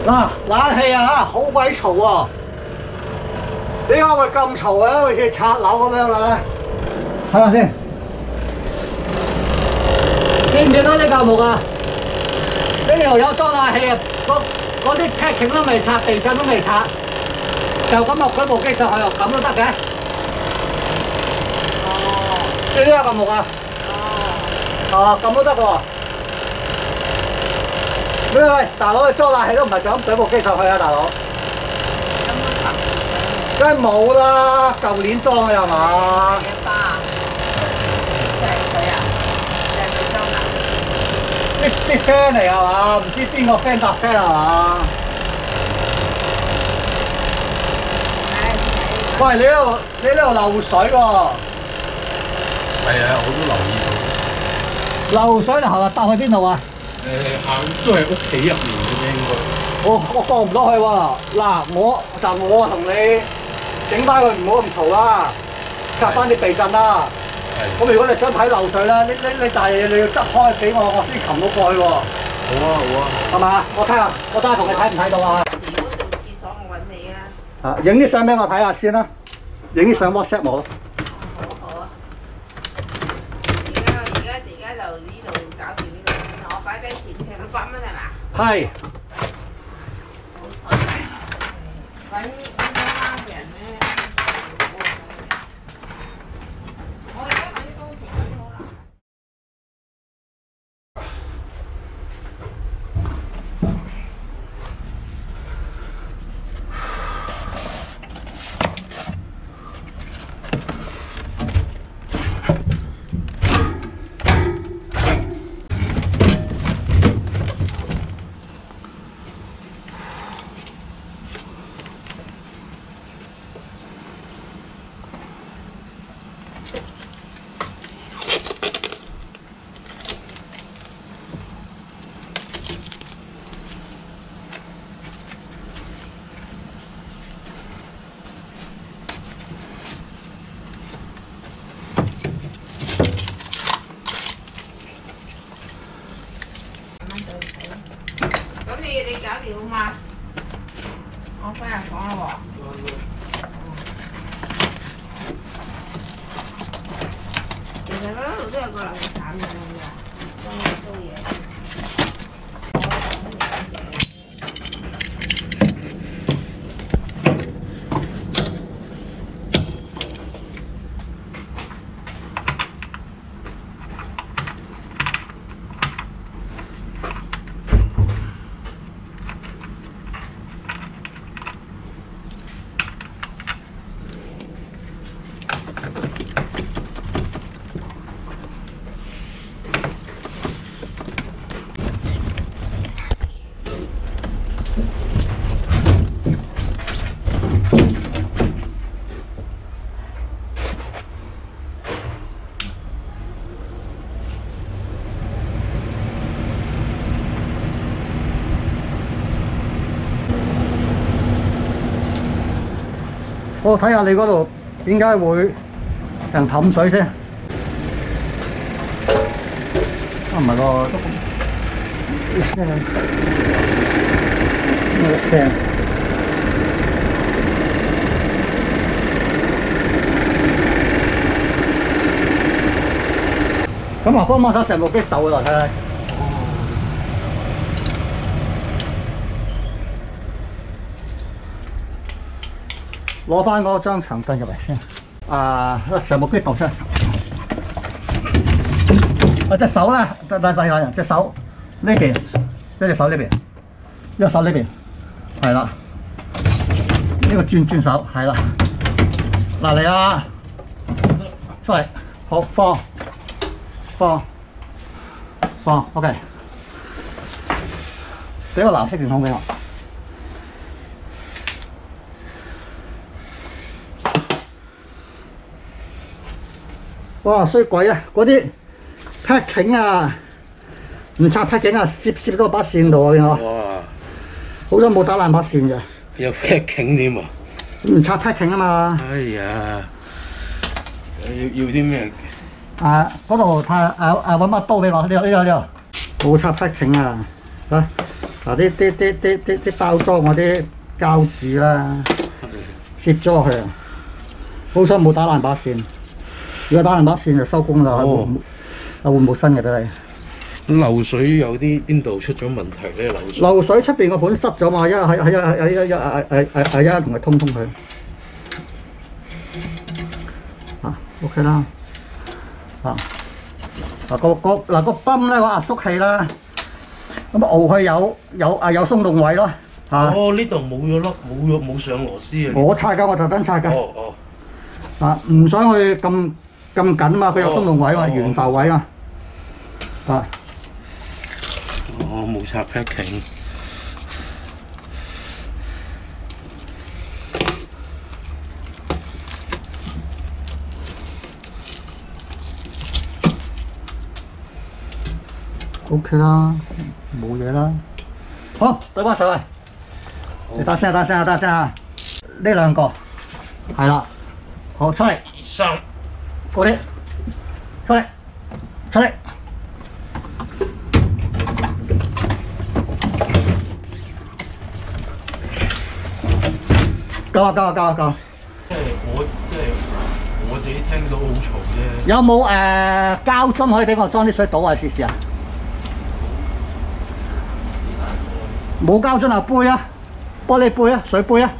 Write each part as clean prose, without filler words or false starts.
嗱，冷氣啊，好鬼嘈喎！點解會咁嘈嘅？好似拆樓咁樣嘅咧？睇下先，見唔見到呢嚿木啊？呢條友裝冷氣啊，嗰啲 packing 都未拆，地震都未拆，就咁落嗰部機上去，咁都得嘅？哦，呢一嚿木啊？哦，咁都得喎。 喂，大佬，你裝冷氣都唔係就咁懟部機上去啊，大佬！有冇10年？梗係冇啦，舊年裝嘅係嘛？一巴，即係佢啊，即係佢裝㗎。啲 friend 嚟係嘛？唔知邊個 friend 搭 friend 係嘛？喂，你呢度漏水喎！係啊，我都留意到。漏水係嘛？搭去邊度啊？行都係屋企入面嘅啫，應該。我過唔到去喎。嗱，我同你整翻佢，唔好咁嘈啦，隔翻啲避震啦。咁如果你想睇漏水咧，呢扎嘢你要執開俾我先擒到過去喎。好啊，好啊。係嘛？我睇下同你睇唔睇到啊？如果做廁所，我揾你啊。影啲相俾我睇下先啦，影啲相 WhatsApp 我咯。好啊。而家就呢度搞掂呢度先啦，我擺低錢先，600蚊係嘛？係。揾啱人咧，我而家揾啲工錢嗰啲好難。你搞掂好嘛？我翻入房啦喎。其實嗰度都有個垃圾站嘅，裝嘢。我睇下你嗰度點解會人氹水先？唔係喎，聲。咁啊，幫手成部機鬥落睇睇。攞翻嗰張長凳入嚟先。成部機倒出嚟。隻手咧，大人隻手呢邊，一隻手呢邊，一隻手呢邊，係啦。呢個轉手，係啦。嗱嚟啊！出嚟，好放 ，OK。俾個藍色電筒俾我。哇！衰鬼啊！嗰啲 packing 啊，唔拆 packing 啊，攝到把線度啊！見我。哇！好彩冇打爛把線嘅。有 packing 添喎。唔拆 packing 啊嘛。哎呀！要啲咩？嗰度揾把刀俾我，呢度。冇拆 packing 啊！嗱啲包裝嗰啲膠紙啦，攝咗落去啊！好彩冇打爛把線，如果打爛把線就收工啦。會冇新嘅俾你。漏水有啲邊度出咗問題咧？漏水出邊個盤塞咗嘛？一同佢通佢。OK 啦。個泵咧，我壓縮器啦。咁熬佢有鬆動位咯。呢度冇咗粒，冇上螺絲啊！我拆㗎，我特登拆㗎。唔想去咁緊啊嘛，佢有鬆動位嘛，懸浮位嘛。冇拆 packing。OK 啦，冇嘢啦。好，對翻上去。你等先啊！呢兩個係啦，好出嚟。3，嗰啲出嚟。夠。我自己聽到好嘈啫。有冇膠樽可以俾我裝啲水倒啊？試試啊！冇膠樽啊，杯啊，玻璃杯啊，水杯啊。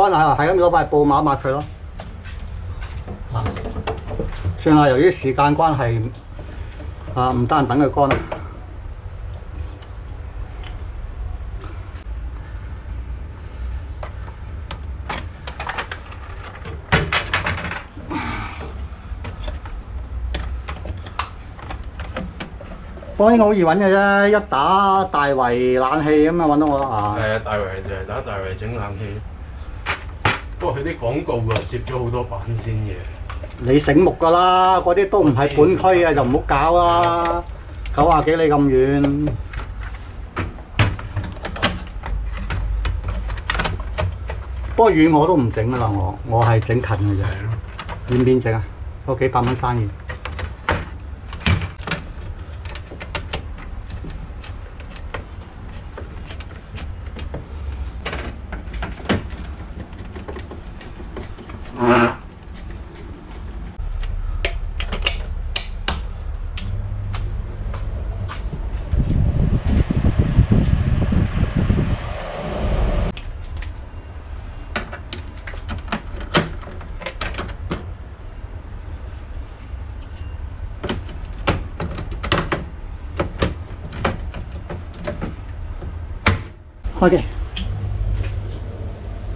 乾下係咁攞塊布抹佢咯。算啦，由於時間關係，唔得閒等佢乾啦。不過應該好易揾嘅啫，一打大圍冷氣咁啊揾到我啦。係啊，大圍就係打大圍整冷氣。不過佢啲廣告啊，攝咗好多版先嘅。你醒目㗎啦，嗰啲都唔係本區嘅，就唔好搞啦。90幾里咁遠，不過遠我都唔整㗎啦，我係整近嘅啫。遠邊整啊？嗰幾百蚊生意。開機。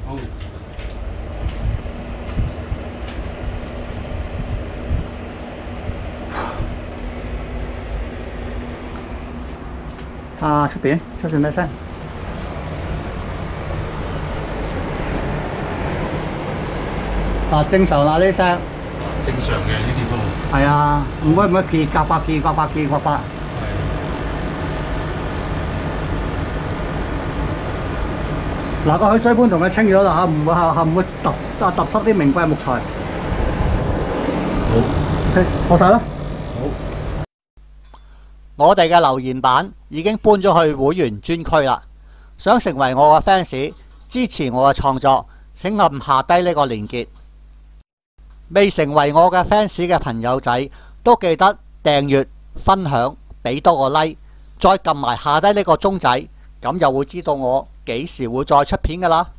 好。出邊咩聲？正常啦呢聲。正常嘅呢啲都。係啊，唔會結夾八。嗱，個去水盤同佢清咗啦嚇，唔會揼濕啲名貴木材。好 ，OK， 學晒啦。好。我哋嘅留言板已經搬咗去會員專區啦。想成為我嘅 fans，支持我嘅創作，請按下低呢個連結。未成為我嘅 fans 嘅朋友仔，都記得訂閱、分享、俾多個 like， 再撳埋下低呢個鐘仔。咁又會知道我幾時會再出片㗎啦。